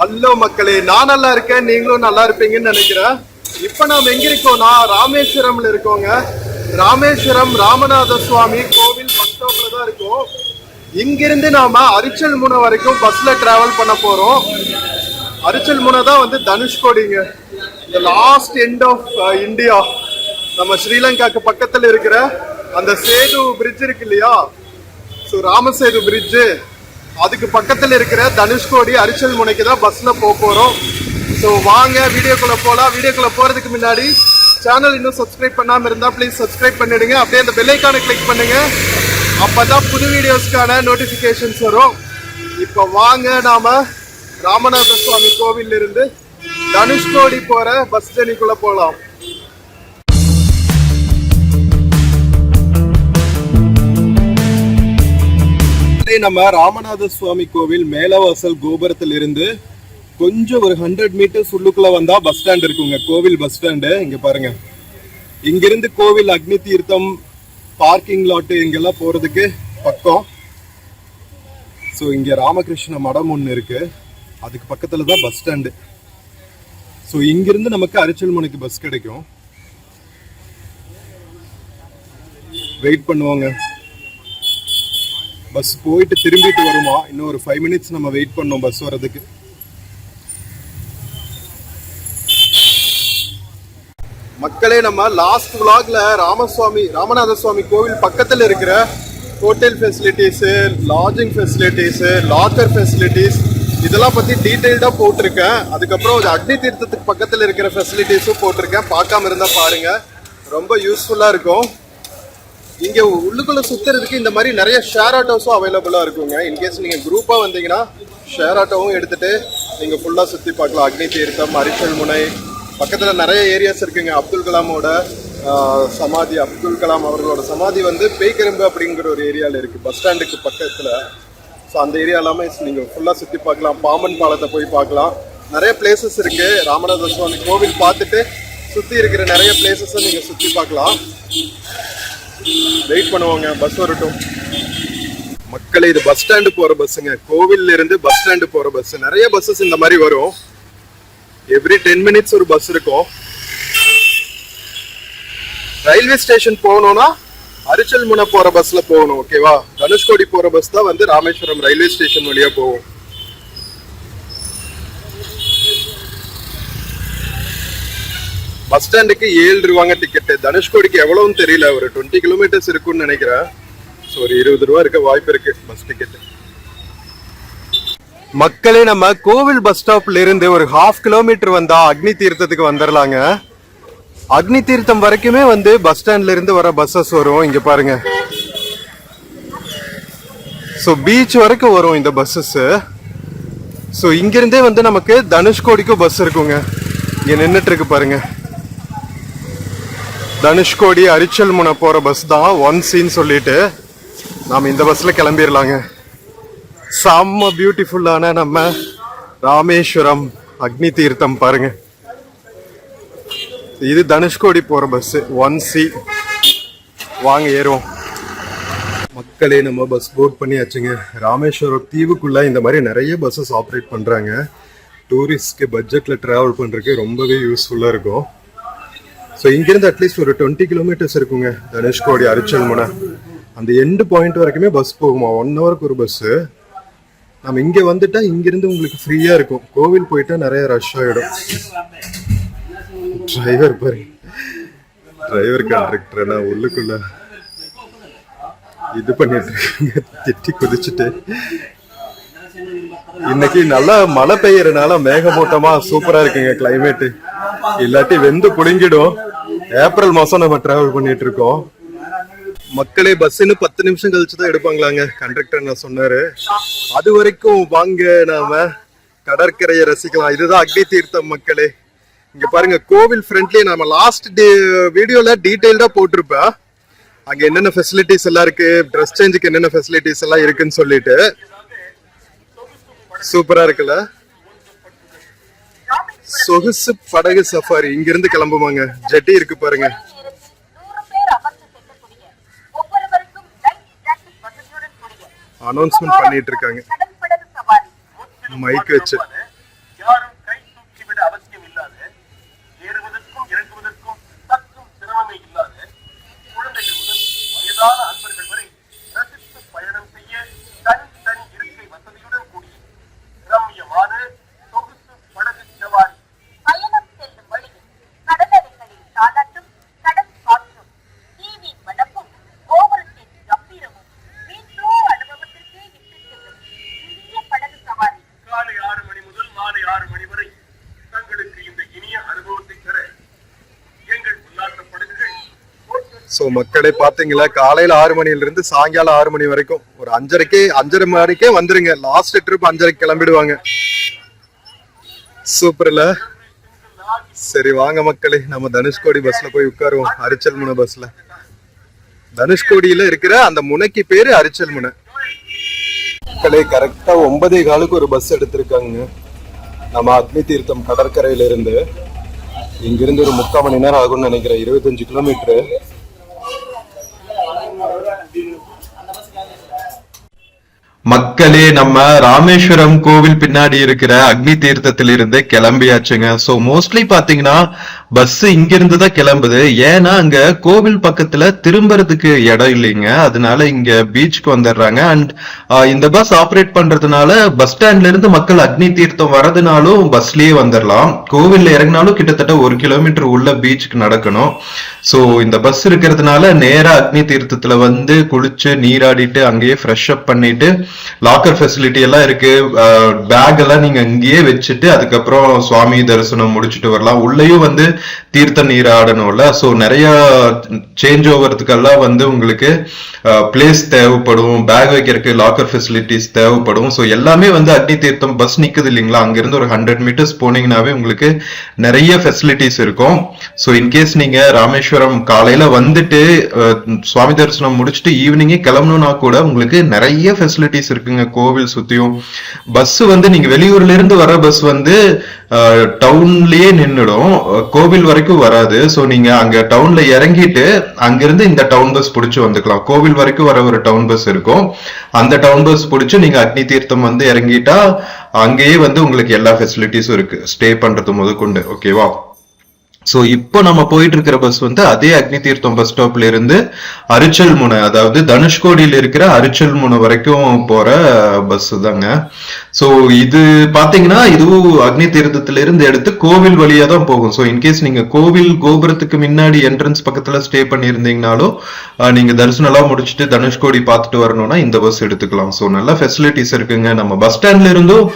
Hello மக்களே, நான் நல்லா இருக்கேன், நீங்களும் நல்லா இருப்பீங்கன்னு நினைக்கிறேன். இப்ப நாம எங்க இருக்கோம்னா ராமேஸ்வரம்ல இருக்கோங்க. ராமேஸ்வரம் ராமநாத சுவாமி கோவில் பஸ் ஸ்டாப்ல தான் இருக்கோம். இங்கிருந்து நாம அரிச்சல் முனை வரைக்கும் பஸ்ல டிராவல் பண்ண போறோம். அரிச்சல் முனை தான் வந்து தனுஷ்கோடிங்க, the last end of India. நம்ம ஸ்ரீலங்காக்கு பக்கத்துல இருக்கிற அந்த சேது பிரிட்ஜ் இருக்கு இல்லையா, ஸோ ராமசேது பிரிட்ஜ், அதுக்கு பக்கத்தில் இருக்கிற தனுஷ்கோடி அரிச்சல் முனைக்கு தான் பஸ்ல போறோம். ஸோ வாங்க வீடியோக்குள்ள போகலாம். வீடியோக்குள்ள போறதுக்கு முன்னாடி சேனல் இன்னும் சப்ஸ்கிரைப் பண்ணாம இருந்தா ப்ளீஸ் சப்ஸ்கிரைப் பண்ணிடுங்க. அப்படியே அந்த பெல் ஐகானை கிளிக் பண்ணுங்க, அப்பதான் புது வீடியோஸ்க்கான நோட்டிபிகேஷன்ஸ் வரும். இப்போ வாங்க நாம ராமநாத சுவாமி கோவில் இருந்து தனுஷ்கோடி போற பஸ் ஜர்னிக்குள்ள போகலாம். நம்ம ராமநாத சுவாமி கோவில் மேலவாசல் கோபுரத்தில் இருந்து கொஞ்சம் ஒரு 100 மீட்டர்ஸ் உள்ளுக்குள்ள வந்தா பஸ் ஸ்டாண்ட் இருக்குங்க, கோவில் பஸ் ஸ்டாண்டு. இங்க பாருங்க, இங்கிருந்து கோவில் அக்னி தீர்த்தம் பார்க்கிங் லாட்டு இங்கெல்லாம் போறதுக்கு பக்கம். ஸோ இங்க ராமகிருஷ்ண மடம் ஒன்று இருக்கு, அதுக்கு பக்கத்துல தான் பஸ் ஸ்டாண்டு. ஸோ இங்கிருந்து நமக்கு அரிச்சல் முனைக்கு பஸ் கிடைக்கும். வெயிட் பண்ணுவாங்க, பஸ் போயிட்டு திரும்பிட்டு வருமா. இன்னும் ஒரு 5 மினிட்ஸ் நம்ம வெயிட் பண்ணோம் பஸ் வர்றதுக்கு. மக்களே, நம்ம லாஸ்ட் vlogல ராமநாத சுவாமி கோவில் பக்கத்தில் இருக்கிற hotel facilities, lodging facilities, locker facilities இதெல்லாம் பற்றி டீட்டெயில்டாக போட்டிருக்கேன். அதுக்கப்புறம் அக்னி தீர்த்தத்துக்கு பக்கத்தில் இருக்கிற ஃபெசிலிட்டிஸும் போட்டிருக்கேன். பார்க்காம இருந்தால் பாருங்க, ரொம்ப யூஸ்ஃபுல்லாக இருக்கும். இங்கே உள்ளுக்குள்ள சுற்றுறதுக்கு இந்த மாதிரி நிறைய ஷேர் ஆட்டோஸும் அவைலபிளாக இருக்குங்க. இன்கேஸ் நீங்கள் குரூப்பாக வந்தீங்கன்னா ஷேர் ஆட்டோவும் எடுத்துகிட்டு நீங்கள் ஃபுல்லாக சுற்றி பார்க்கலாம். அக்னி தீர்த்தம், அரிச்சல் முனை பக்கத்தில் நிறைய ஏரியாஸ் இருக்குங்க. அப்துல் கலாமோட சமாதி, அப்துல் கலாம் அவர்களோட சமாதி வந்து பேய்கரும்பு அப்படிங்கிற ஒரு ஏரியாவில் இருக்குது, பஸ் ஸ்டாண்டுக்கு பக்கத்தில். ஸோ அந்த ஏரியா எல்லாமே நீங்கள் ஃபுல்லாக சுற்றி பார்க்கலாம். பாம்பன் பாலத்தை போய் பார்க்கலாம். நிறைய பிளேசஸ் இருக்குது. ராமநாத சுவாமி கோவில் பார்த்துட்டு சுற்றி இருக்கிற நிறைய பிளேசஸை நீங்கள் சுற்றி பார்க்கலாம். வெயிட் பண்ணுவாங்க, பஸ் வரட்டும். மக்களே, இது பஸ் ஸ்டாண்டு போற பஸ்ஸுங்க, கோவில்ல இருந்து பஸ் ஸ்டாண்டு போற பஸ். நிறைய பஸ்ஸஸ் இந்த மாதிரி வரும். எவ்ரி 10 மினிட்ஸ் ஒரு பஸ் இருக்கும். ரயில்வே ஸ்டேஷன் போகணும்னா அரிச்சல் முனை போற பஸ்ல போகணும், ஓகேவா? தனுஷ்கோடி போற பஸ் தான் வந்து ராமேஸ்வரம் ரயில்வே ஸ்டேஷன் வழியா போகும். பஸ் ஸ்டாண்டுக்கு 7 ரூபாங்க டிக்கெட்டு. தனுஷ்கோடிக்கு எவ்வளவுன்னு தெரியல, ஒரு 20 கிலோமீட்டர்ஸ் இருக்குன்னு நினைக்கிறேன். ஸோ ஒரு 20 ரூபா இருக்க வாய்ப்பு இருக்கு பஸ் டிக்கெட். மக்களே, நம்ம கோவில் பஸ் ஸ்டாப்ல இருந்து ஒரு 1/2 கிலோமீட்டர் வந்தா அக்னி தீர்த்தத்துக்கு வந்துடலாங்க. அக்னி தீர்த்தம் வரைக்குமே வந்து பஸ் ஸ்டாண்ட்ல இருந்து வர பஸ்ஸஸ் வரும். இங்க பாருங்க, ஸோ பீச் வரைக்கும் வரும் இந்த பஸ்ஸஸ். ஸோ இங்கிருந்தே வந்து நமக்கு தனுஷ்கோடிக்கும் பஸ் இருக்குங்க. இங்க நின்றுட்டு இருக்கு பாருங்க, தனுஷ்கோடி அரிச்சல் முனை போற பஸ் தான் 1Cன்னு சொல்லிட்டு நாம இந்த பஸ்ல கிளம்பிடலாங்க. செம்ம பியூட்டிஃபுல்லான நம்ம ராமேஸ்வரம் அக்னி தீர்த்தம் பாருங்க. இது தனுஷ்கோடி போற பஸ் 1C. வாங்க ஏறுவோம். மக்களே, நம்ம பஸ் போர்ட் பண்ணியாச்சுங்க. ராமேஸ்வரம் தீவுக்குள்ள இந்த மாதிரி நிறைய பஸ்ஸஸ் ஆப்ரேட் பண்றாங்க. டூரிஸ்ட்க்கு பட்ஜெட்ல டிராவல் பண்றதுக்கு ரொம்பவே யூஸ்ஃபுல்லா இருக்கும். ஸோ இங்கிருந்து அட்லீஸ்ட் ஒரு 20 கிலோமீட்டர்ஸ் இருக்குங்க தனுஷ்கோடி அரிச்சல் முனை. அந்த எண்டு பாயிண்ட் வரைக்குமே பஸ் போகுமா, 1 ஹவருக்கு ஒரு பஸ்ஸு. நம்ம இங்கே வந்துட்டா இங்கிருந்து உங்களுக்கு ஃப்ரீயாக இருக்கும். கோவில் போயிட்டா நிறைய ரஷ் ஆகிடும். டிரைவர் பாருங்க, டிரைவர் கண்டக்டர் நான் உள்ளுக்குள்ள இது பண்ணிட்டு இருக்கேங்க, திட்டி குதிச்சுட்டு. இன்னைக்கு நல்லா மழை பெய்யறதுனால மேகமூட்டமா சூப்பரா இருக்குங்க கிளைமேட். இல்லாட்டி வெந்து புடுங்கிடும். ஏப்ரல் மாசம் நம்ம டிராவல் பண்ணிட்டு இருக்கோம். மக்களே, பஸ்ன்னு 10 நிமிஷம் கழிச்சு தான் எடுப்பாங்களாங்க கண்டக்டர் நான் சொன்னாரு. அது வரைக்கும் வாங்க நாம கடற்கரையை ரசிக்கலாம். இதுதான் அக்னி தீர்த்தம் மக்களே. இங்க பாருங்க, கோவில் ஃப்ரண்ட்லயே நம்ம லாஸ்ட் வீடியோல டீடைல்டா போட்டிருப்பேன் அங்க என்னென்ன ஃபெசிலிட்டிஸ் எல்லாம் இருக்கு, ட்ரெஸ் சேஞ்சுக்கு என்னென்ன ஃபெசிலிட்டிஸ் எல்லாம் இருக்குன்னு சொல்லிட்டு. சூப்பரா இருக்குல்ல? சொகுசு படகு சஃபாரி இங்கிருந்து கிளம்புவாங்க. ஜெட்டி இருக்கு பாருங்க. அனௌன்ஸ்மெண்ட் பண்ணிட்டு இருக்காங்க மைக் வச்சு. மக்களே பாத்தீங்களா, காலையில 6 மணில இருந்து சாயங்காலம் 6 மணி வரைக்கும் ஒரு 5:30 மணிக்கே வந்துருங்க. Last trip 5:30 கிளம்பிடுவாங்க. சூப்பர்ல. சரி வாங்க மக்களே, நம்ம தனுஷ்கோடி பஸ்ல போய் உட்காருவோம். அரிச்சல் முனை பஸ்ல. தனுஷ்கோடியில இருக்கிற அந்த முனைக்கு பேரு அரிச்சல் முனை. மக்களே கரெக்டா 9:15 ஒரு பஸ் எடுத்திருக்காங்க. நம்ம அக்னி தீர்த்தம் கடற்கரையில இருந்து இங்கிருந்து ஒரு 3/4 மணி நேரம் ஆகும்னு நினைக்கிறேன். 25 கிலோமீட்டரு. மக்களே நம்ம ராமேஸ்வரம் கோவில் பின்னாடி இருக்கிற அக்னி தீர்த்தத்திலிருந்து கிளம்பியாச்சுங்க. சோ மோஸ்ட்லி பாத்தீங்கன்னா பஸ் இங்க இருந்து தான் கிளம்புது. ஏன்னா அங்க கோவில் பக்கத்துல திரும்புறதுக்கு இடம் இல்லைங்க, அதனால இங்க பீச்சுக்கு வந்துடுறாங்க. அண்ட் இந்த பஸ் ஆப்ரேட் பண்றதுனால பஸ் ஸ்டாண்ட்ல இருந்து மக்கள் அக்னி தீர்த்தம் வரதுனாலும் பஸ்லயே வந்துடலாம். கோவில்ல இறங்கினாலும் கிட்டத்தட்ட 1 கிலோமீட்டர் உள்ள பீச்சுக்கு நடக்கணும். சோ இந்த பஸ் இருக்கிறதுனால நேரா அக்னி தீர்த்தத்துல வந்து குளிச்சு நீராடிட்டு அங்கேயே ஃப்ரெஷ் அப் பண்ணிட்டு லாக்கர் ஃபெசிலிட்டி எல்லாம் இருக்கு. பேக் எல்லாம் நீங்க அங்கேயே வச்சுட்டு அதுக்கப்புறம் சுவாமி தரிசனம் முடிச்சுட்டு வரலாம். உள்ளேயும் வந்து தீர்த்த நீர் ஆடணும்ல. சோ நிறைய சேஞ்ச் ஓவர்த்துக்கெல்லாம் வந்து உங்களுக்கு பிளேஸ் தேவைப்படும், பேக் வைக்கிறதுக்கு லாக்கர் ஃபெசிலிட்டிஸ் தேவைப்படும். ஸோ எல்லாமே வந்து அக்னி தீர்த்தம் பஸ் நிக்குது இல்லைங்களா, அங்கிருந்து ஒரு 100 மீட்டர்ஸ் போனீங்கன்னாவே உங்களுக்கு நிறைய ஃபெசிலிட்டிஸ் இருக்கும். ஸோ இன்கேஸ் நீங்க ராமேஸ்வரம் காலையில வந்துட்டு சுவாமி தரிசனம் முடிச்சுட்டு ஈவினிங்கே கிளம்பணும்னா கூட உங்களுக்கு நிறைய ஃபெசிலிட்டிஸ் இருக்குங்க கோவில் சுத்தியும். பஸ் வந்து நீங்க வெளியூர்ல இருந்து வர பஸ் வந்து டவுன்லயே நின்னுடும், கோவில் வரைக்கும் வராது. சோ நீங்க அங்க டவுன்ல இறங்கிட்டு அங்கிருந்து இந்த டவுன் பஸ் புடிச்சு வந்துக்கலாம். கோவில் வரைக்கும் வர ஒரு டவுன் பஸ் இருக்கும், அந்த டவுன் பஸ் புடிச்சு நீங்க அக்னி தீர்த்தம் வந்து இறங்கிட்டா அங்கேயே வந்து உங்களுக்கு எல்லா ஃபெசிலிட்டிஸும் இருக்கு, ஸ்டே பண்றது முதற்கொண்டு. ஓகேவா? சோ இப்போ நம்ம போயிட்டு இருக்கிற பஸ் வந்து அதே அக்னி தீர்த்தம் பஸ் ஸ்டாப்ல இருந்து அரிச்சல் முனை, அதாவது தனுஷ்கோடியில இருக்கிற அரிச்சல் முனை வரைக்கும் போற பஸ் தாங்க. சோ இது பாத்தீங்கன்னா இதுவும் அக்னி தீர்த்தத்துல இருந்து எடுத்து கோவில் வழியா தான் போகும். சோ இன்கேஸ் நீங்க கோவில் கோபுரத்துக்கு முன்னாடி என்ட்ரன்ஸ் பக்கத்துல ஸ்டே பண்ணியிருந்தீங்கனாலும் நீங்க தரிசனம் எல்லாம் முடிச்சுட்டு தனுஷ்கோடி பார்த்துட்டு வரணும்னா இந்த பஸ் எடுத்துக்கலாம். சோ நல்ல ஃபெசிலிட்டிஸ் இருக்குங்க. நம்ம பஸ் ஸ்டாண்ட்ல இருந்தும்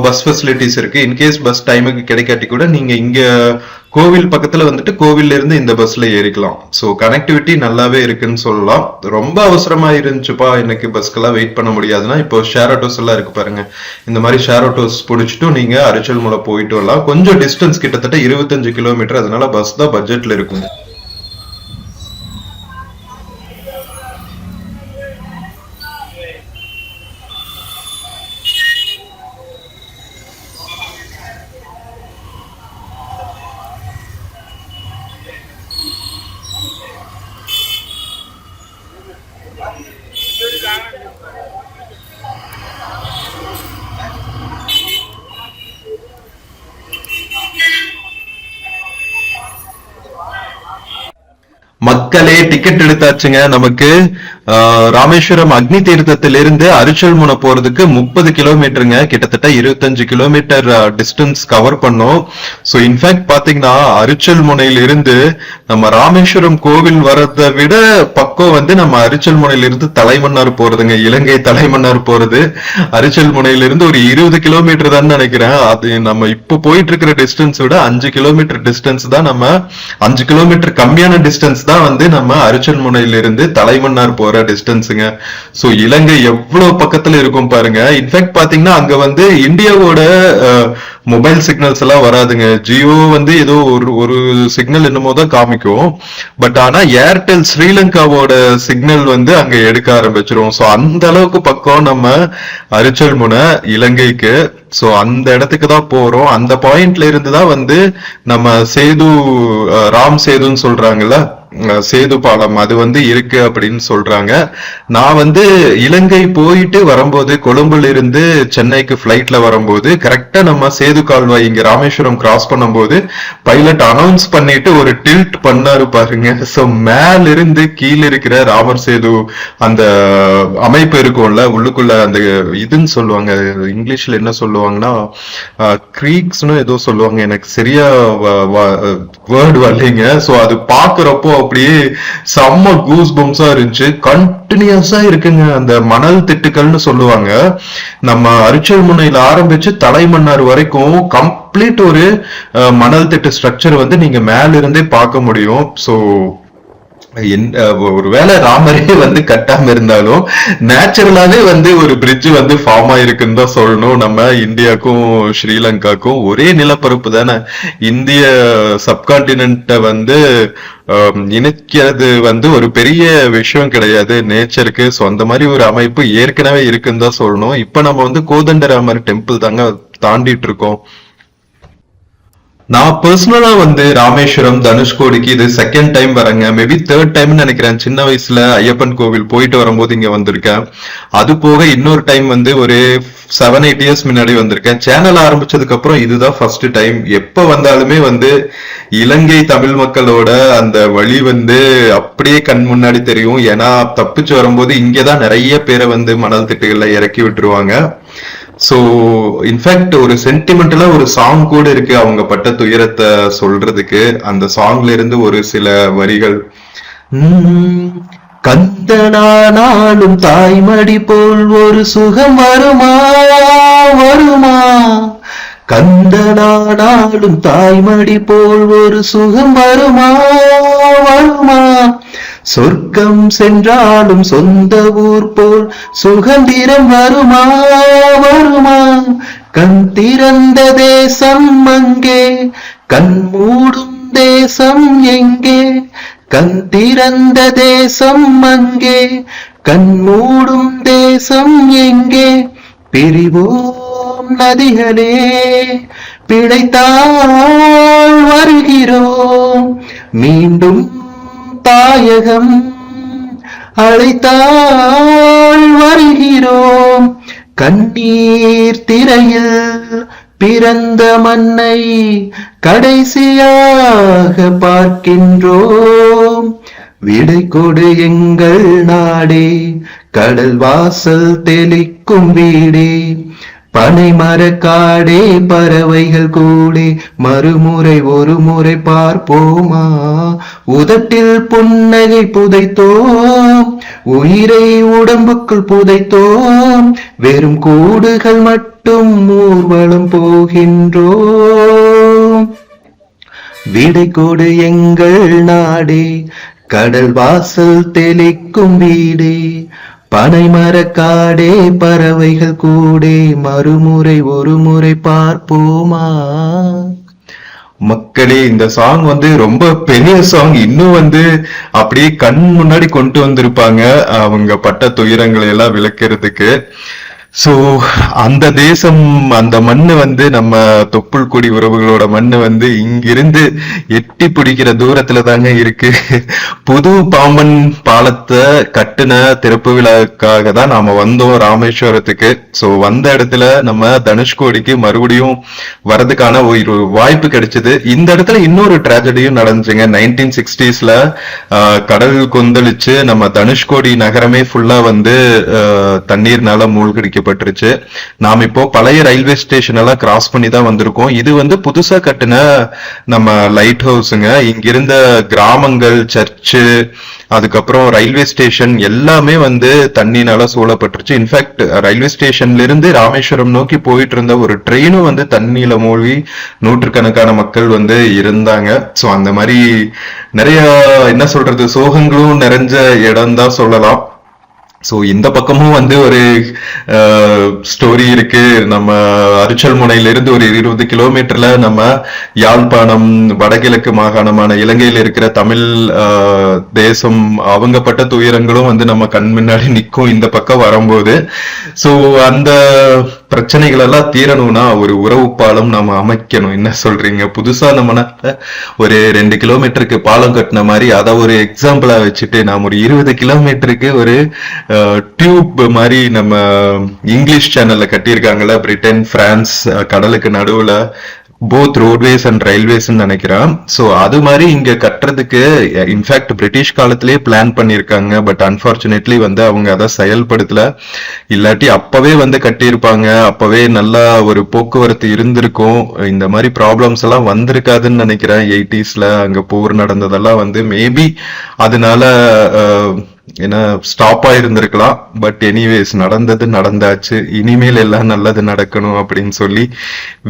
பஸ் ஃபெசிலிட்டிஸ் இருக்கு. இன்கேஸ் பஸ் டைமுக்கு கிடைக்காட்டி கூட நீங்க இங்க கோவில் பக்கத்துல வந்துட்டு கோவில்ல இருந்து இந்த பஸ்ல ஏறிக்கலாம். சோ கனெக்டிவிட்டி நல்லாவே இருக்குன்னு சொல்லலாம். ரொம்ப அவசரமா இருந்துச்சுப்பா எனக்கு பஸ்க்கெல்லாம் வெயிட் பண்ண முடியாதுன்னா இப்போ ஷேர் ஆட்டோஸ் எல்லாம் இருக்கு பாருங்க, இந்த மாதிரி ஷேர் ஆட்டோஸ் பிடிச்சிட்டும் நீங்க அரிச்சல் முனை போயிட்டு வரலாம். கொஞ்சம் டிஸ்டன்ஸ் கிட்டத்தட்ட 25 கிலோமீட்டர், அதனால பஸ் தான் பட்ஜெட்ல இருக்கும். மக்களே டிக்கெட் எடுத்தாச்சுங்க. நமக்கு ராமேஸ்வரம் அக்னி தீர்த்தத்திலிருந்து அரிச்சல் முனை போறதுக்கு 30 கிலோமீட்டருங்க, கிட்டத்தட்ட 25 கிலோமீட்டர் டிஸ்டன்ஸ் கவர் பண்ணோம். சோ இன்ஃபேக்ட் பாத்தீங்கன்னா அரிச்சல் முனையில இருந்து நம்ம ராமேஸ்வரம் கோவில் வரதை விட பக்கம் வந்து நம்ம அரிச்சல் முனையில இருந்து தலைமன்னார் போறதுங்க, இலங்கை தலைமன்னார் போறது. அரிச்சல் முனையில இருந்து ஒரு 20 கிலோமீட்டர் தான் நினைக்கிறேன். அது நம்ம இப்ப போயிட்டு இருக்கிற டிஸ்டன்ஸ் விட 5 கிலோமீட்டர் டிஸ்டன்ஸ் தான், நம்ம 5 கிலோமீட்டர் கம்மியான டிஸ்டன்ஸ் தான் வந்து நம்ம அரிச்சல் முனையில இருந்து தலைமன்னார் போற டிஸ்டன்ஸுங்க. சோ இலங்கை எவ்வளவு பக்கத்துல இருக்கும் பாருங்க. இன்ஃபேக்ட் பாத்தீங்கன்னா அங்க வந்து இந்தியாவோட மொபைல் சிக்னல்ஸ் எல்லாம் வராதுங்க. ஜியோ வந்து ஏதோ ஒரு சிக்னல் என்னமோ தான் காமிக்கும். பட் ஆனா ஏர்டெல் ஸ்ரீலங்காவோட சிக்னல் வந்து அங்க எடுக்க ஆரம்பிச்சிரும். சோ அந்த அளவுக்கு பக்கம் நம்ம அரிச்சல் முனை இலங்கைக்கு. சோ அந்த இடத்துக்கு தான் போறோம். அந்த பாயிண்ட்ல இருந்து தான் வந்து நம்ம சேது, ராம் சேதுன்னு சொல்றாங்கல்ல, சேது பாலம் அது வந்து இருக்கு அப்படின்னு சொல்றாங்க. நான் வந்து இலங்கை போயிட்டு வரும்போது கொழும்புல இருந்து சென்னைக்கு பிளைட்ல வரும்போது கரெக்டா நம்ம சேது கால்வாய் இங்க ராமேஸ்வரம் கிராஸ் பண்ணும்போது பைலட் அனௌன்ஸ் பண்ணிட்டு ஒரு டில்ட் பண்ணாரு பாருங்க. சோ மேல இருந்து கீழே இருக்கிற ராமர் சேது அந்த அமைப்பு இருக்கும்ல, உள்ளுக்குள்ள அந்த இதுன்னு சொல்லுவாங்க, இங்கிலீஷ்ல என்ன சொல்லுவாங்கன்னா கிரீக்ஸ்னு ஏதோ சொல்லுவாங்க, எனக்கு சரியா வேர்டு வரலைங்க. சோ அது பாக்குறப்போ அப்படியே செம்ம கூஸ் பம்ஸா இருந்துச்சு. கண்டினியூஸா இருக்குங்க அந்த மணல் திட்டுக்கள்னு சொல்லுவாங்க. நம்ம அரிச்சல் முனையில ஆரம்பிச்சு தலைமன்னார் வரைக்கும் கம்ப்ளீட் ஒரு மணல் திட்டு ஸ்ட்ரக்சர் வந்து நீங்க மேல இருந்தே பார்க்க முடியும். சோ ஒருவேளை ராமரே வந்து கட்டாம இருந்தாலும் நேச்சுரலாவே வந்து ஒரு பிரிட்ஜ் வந்து ஃபார்ம் ஆயிருக்குன்னு தான் சொல்லணும். நம்ம இந்தியாக்கும் ஸ்ரீலங்காக்கும் ஒரே நிலப்பரப்பு தானே. இந்திய சப்கான்டினென்ட்டை வந்து இணைக்கிறது வந்து ஒரு பெரிய விஷயம் கிடையாது நேச்சருக்கு. ஸோ அந்த மாதிரி ஒரு அமைப்பு ஏற்கனவே இருக்குன்னு தான் சொல்லணும். இப்ப நம்ம வந்து கோதண்டராமர் டெம்பிள் தாங்க தாண்டிட்டு இருக்கோம். நான் பர்சனலா வந்து ராமேஸ்வரம் தனுஷ்கோடிக்கு இது செகண்ட் டைம் வரேங்க. மேபி தேர்ட் டைம் நினைக்கிறேன். சின்ன வயசுல ஐயப்பன் கோவில் போயிட்டு வரும்போது இங்க வந்திருக்கேன். அது போக இன்னொரு டைம் வந்து ஒரு 7-8 இயர்ஸ் முன்னாடி வந்திருக்கேன். சேனல் ஆரம்பிச்சதுக்கு அப்புறம் இதுதான் ஃபர்ஸ்ட் டைம். எப்ப வந்தாலுமே வந்து இலங்கை தமிழ் மக்களோட அந்த வழி வந்து அப்படியே கண் முன்னாடி தெரியும். ஏன்னா தப்பிச்சு வரும்போது இங்கதான் நிறைய பேரை வந்து மணல் திட்டுகள்ல இறக்கி விட்டுருவாங்க. சோ இன்ஃபேக்ட் ஒரு சென்டிமெண்டலா ஒரு சாங் கூட இருக்கு அவங்க பட்ட துயரத்தை சொல்றதுக்கு. அந்த சாங்ல இருந்து ஒரு சில வரிகள். கந்தனானாலும் தாய்மடி போல் ஒரு சுகம் வருமா வருமா, கந்தனானாலும் தாய்மடி போல் ஒரு சுகம் வருமா வருமா, சொர்க்கம் சென்றாலும் சொந்த ஊர் போல் சுகந்திரம் வருமா வருமா, கண் திறந்த தேசம் அங்கே கண் மூடும் தேசம் எங்கே, கண் திறந்த தேசம் அங்கே கண் மூடும் தேசம் எங்கே, பிரிவோம் நதிகளே பிழைத்தால் வருகிறோம், மீண்டும் தாயகம் அழைத்தால் வருகிறோம், கண்ணீர் திரையில் பிறந்த மண்ணை கடைசியாக பார்க்கின்றோம், விடை கொடு எங்கள் நாடே கடல் வாசல் தெளிக்கும் வீடே, பனை மரக்காடே பறவைகள் கூடே மறுமுறை ஒரு முறை பார்ப்போமா, உதட்டில் புன்னகை புதைத்தோம் உயிரை உடம்புக்குள் புதைத்தோம், வெறும் கூடுகள் மட்டும் ஊர்வலம் போகின்றோம், விடை கொடு எங்கள் நாடே கடல் வாசல் தெளிக்கும் வீடே, பனை மரக்காடே பறவைகள் கூடே மறுமுறை ஒரு முறை பார்ப்போமா. மக்களே, இந்த சாங் வந்து ரொம்ப பெரிய சாங். இன்னும் வந்து அப்படியே கண் முன்னாடி கொண்டு வந்திருப்பாங்க அவங்க பட்ட துயரங்களை எல்லாம் விளக்கிறதுக்கு. சோ அந்த தேசம், அந்த மண்ணு வந்து நம்ம தொப்புள் கொடி உறவுகளோட மண்ணு வந்து இங்கிருந்து எட்டி பிடிக்கிற தூரத்துல தாங்க இருக்கு. புது பாம்பன் பாலத்தை கட்டுன திறப்பு விழாக்காக தான் நாம வந்தோம் ராமேஸ்வரத்துக்கு. சோ வந்த இடத்துல நம்ம தனுஷ்கோடிக்கு மறுபடியும் வரதுக்கான ஒரு வாய்ப்பு கிடைச்சது. இந்த இடத்துல இன்னொரு டிராஜடியும் நடந்துச்சுங்க. 1960s கடல் கொந்தளிச்சு நம்ம தனுஷ்கோடி நகரமே ஃபுல்லா வந்து தண்ணீர்னால மூழ்கடிக்க பட்டுருச்சு. நாம் இப்போ பழைய ரயில்வே ஸ்டேஷன் எல்லாம் கிராஸ் பண்ணி தான் வந்திருக்கோம். இது வந்து புதுசா கட்டின நம்ம லைட் ஹவுஸுங்க. இங்கிருந்த கிராமங்கள், சர்ச்சு, அதுக்கப்புறம் ரயில்வே ஸ்டேஷன் எல்லாமே வந்து தண்ணினால சூழப்பட்டுருச்சு. இன்ஃபேக்ட் ரயில்வே ஸ்டேஷன்ல இருந்து ராமேஸ்வரம் நோக்கி போயிட்டு இருந்த ஒரு ட்ரெயினும் வந்து தண்ணியில மூழ்கி நூற்றுக்கணக்கான மக்கள் வந்து இருந்தாங்க. சோ அந்த மாதிரி நிறைய என்ன சொல்றது சோகங்களும் நிறைஞ்ச இடம் தான் சொல்லலாம். சோ இந்த பக்கமும் வந்து ஒரு ஸ்டோரி இருக்கு. நம்ம அரிச்சல் முனையில இருந்து ஒரு 20 கிலோமீட்டர்ல நம்ம யாழ்ப்பாணம், வடகிழக்கு மாகாணமான இலங்கையில இருக்கிற தமிழ் தேசம், அவங்க பட்ட துயரங்களும் வந்து நம்ம கண் முன்னாடி நிற்கும் இந்த பக்கம் வரும்போது. சோ அந்த பிரச்சனைகள் எல்லாம் தீரணும்னா ஒரு உறவு பாலம் நாம அமைக்கணும். என்ன சொல்றீங்க? புதுசா நம்ம ஒரு 2 கிலோமீட்டருக்கு பாலம் கட்டின மாதிரி அதை ஒரு எக்ஸாம்பிளா வச்சுட்டு நாம் ஒரு 20 கிலோமீட்டருக்கு ஒரு டியூப் மாதிரி நம்ம இங்கிலீஷ் சேனல்ல கட்டியிருக்காங்கல்ல, பிரிட்டன், பிரான்ஸ், கடலுக்கு நடுவுல போத் ரோட்வேஸ் அண்ட் ரயில்வேஸ் நினைக்கிறேன். சோ அது மாதிரி இங்க கட்டுறதுக்கு இன்ஃபேக்ட் பிரிட்டிஷ் காலத்திலேயே பிளான் பண்ணிருக்காங்க. பட் அன்பார்ச்சுனேட்லி வந்து அவங்க அதை செயல்படுத்தல. இல்லாட்டி அப்பவே வந்து கட்டியிருப்பாங்க. அப்பவே நல்லா ஒரு போக்குவரத்து இருந்திருக்கும். இந்த மாதிரி ப்ராப்ளம்ஸ் எல்லாம் வந்திருக்காதுன்னு நினைக்கிறேன். 80s அங்க போர் நடந்ததெல்லாம் வந்து மேபி அதனால ஏன்னா ஸ்டாப் ஆயிருந்திருக்கலாம். பட் எனிவேஸ் நடந்தது நடந்தாச்சு. இனிமேல் எல்லாம் நல்லது நடக்கணும் அப்படின்னு சொல்லி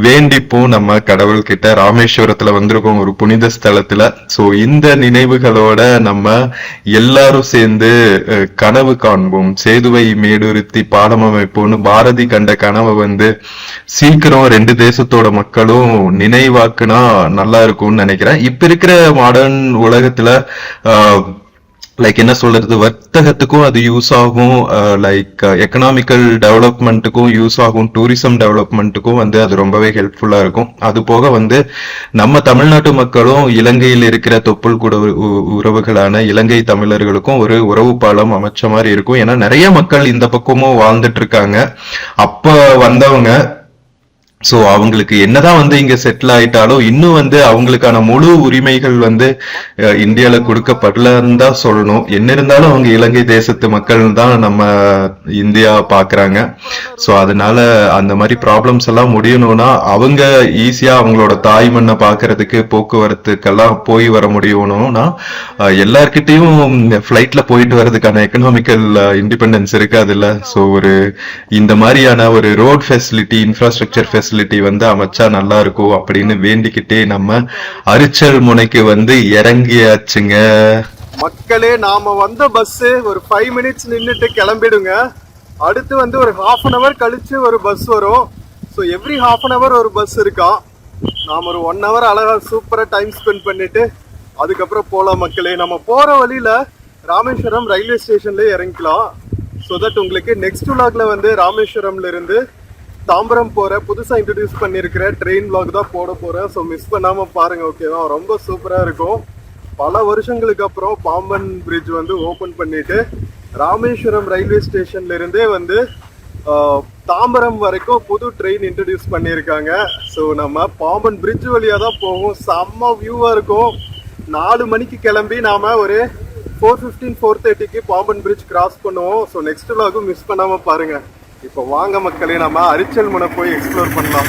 வேண்டிப்போம் நம்ம கடவுள் கிட்ட. ராமேஸ்வரத்துல வந்திருக்கோம் ஒரு புனித ஸ்தலத்துல. சோ இந்த நினைவுகளோட நம்ம எல்லாரும் சேர்ந்து கனவு காண்போம். சேதுவை மேடுருத்தி பாலம் அமைப்போம்னு பாரதி கண்ட கனவை வந்து சீக்கிரம் ரெண்டு தேசத்தோட மக்களும் நினைவாக்குனா நல்லா இருக்கும்னு நினைக்கிறேன். இப்ப இருக்கிற மாடர்ன் உலகத்துல லைக் என்ன சொல்றது, வர்த்தகத்துக்கும் அது யூஸ் ஆகும், லைக் எக்கனாமிக்கல் டெவலப்மெண்ட்டுக்கும் யூஸ் ஆகும், டூரிசம் டெவலப்மெண்ட்டுக்கும் வந்து அது ரொம்பவே ஹெல்ப்ஃபுல்லா இருக்கும். அது போக வந்து நம்ம தமிழ்நாட்டு மக்களும் இலங்கையில் இருக்கிற தொப்புள் கூட உறவுகளான இலங்கை தமிழர்களுக்கும் ஒரு உறவு பாலம் அமைச்ச மாதிரி இருக்கும். ஏன்னா நிறைய மக்கள் இந்த பக்கமும் வாழ்ந்துட்டு இருக்காங்க. அப்ப வந்தவங்க சோ அவங்களுக்கு என்னதான் வந்து இங்க செட்டில் ஆயிட்டாலும் இன்னும் வந்து அவங்களுக்கான முழு உரிமைகள் வந்து இந்தியால கொடுக்கப்படலன்னு தான் சொல்லணும். என்ன இருந்தாலும் அவங்க இலங்கை தேசத்து மக்கள் தான் நம்ம இந்தியா பாக்குறாங்க. சோ அதனால அந்த மாதிரி ப்ராப்ளம்ஸ் எல்லாம் முடியணும்னா அவங்க ஈஸியா அவங்களோட தாய் மண்ணை பாக்குறதுக்கு போக்குவரத்துக்கெல்லாம் போய் வர முடியணும்னா எல்லார்கிட்டையும் பிளைட்ல போயிட்டு வர்றதுக்கான எக்கனாமிக்கல் இண்டிபெண்டன்ஸ் இருக்காது இல்ல. சோ ஒரு இந்த மாதிரியான ஒரு ரோட் ஃபெசிலிட்டி, இன்ஃப்ராஸ்ட்ரக்சர் ஃபெசிலிட்டி வந்து அமைச்சா நல்லா இருக்கும் அப்படின்னு வேண்டிக்கிட்டே நம்ம அரிச்சல் முனைக்கு வந்து இறங்கியாச்சுங்க. மக்களே, நாம வந்த பஸ் ஒரு 5 மினிட்ஸ் நின்னுட்டு கிளம்பிடுங்க. அடுத்து வந்து ஒரு ½ அன் அவர் கழிச்சு ஒரு பஸ் வரும். ஸோ எவ்ரி ½ அன் அவர் ஒரு பஸ் இருக்கா. நாம ஒரு 1 ஹவர் அழகா சூப்பரா டைம் ஸ்பெண்ட் பண்ணிட்டு அதுக்கப்புறம் போலாம் மக்களே. நம்ம போற வழியில ராமேஸ்வரம் ரயில்வே ஸ்டேஷன்ல இறங்கிக்கலாம். ஸோ தட் உங்களுக்கு நெக்ஸ்ட் விலாக்ல வந்து ராமேஸ்வரம்ல இருந்து தாம்பரம் போற புதுசா இன்ட்ரடியூஸ் பண்ணிருக்கிற ட்ரெயின் விலாக் தான் போட போறேன். ஸோ மிஸ் பண்ணாம பாருங்க, ஓகேவா? ரொம்ப சூப்பரா இருக்கும். பல வருஷங்களுக்கு அப்புறம் பாம்பன் பிரிட்ஜ் வந்து ஓபன் பண்ணிட்டு ராமேஸ்வரம் ரயில்வே ஸ்டேஷன்ல இருந்தே வந்து தாம்பரம் வரைக்கும் புது ட்ரெயின் இன்ட்ரடியூஸ் பண்ணியிருக்காங்க. ஸோ நம்ம பாம்பன் பிரிட்ஜ் வழியா தான் போகும். செம்ம வியூவா இருக்கும். 4 மணிக்கு கிளம்பி நாம ஒரு 4:15 4:30க்கு பாம்பன் பிரிட்ஜ் கிராஸ் பண்ணுவோம். ஸோ நெக்ஸ்ட் விலாகும் மிஸ் பண்ணாம பாருங்க. இப்போ வாங்க மக்களே, நம்ம அரிச்சல் முனை போய் எக்ஸ்ப்ளோர் பண்ணலாம்.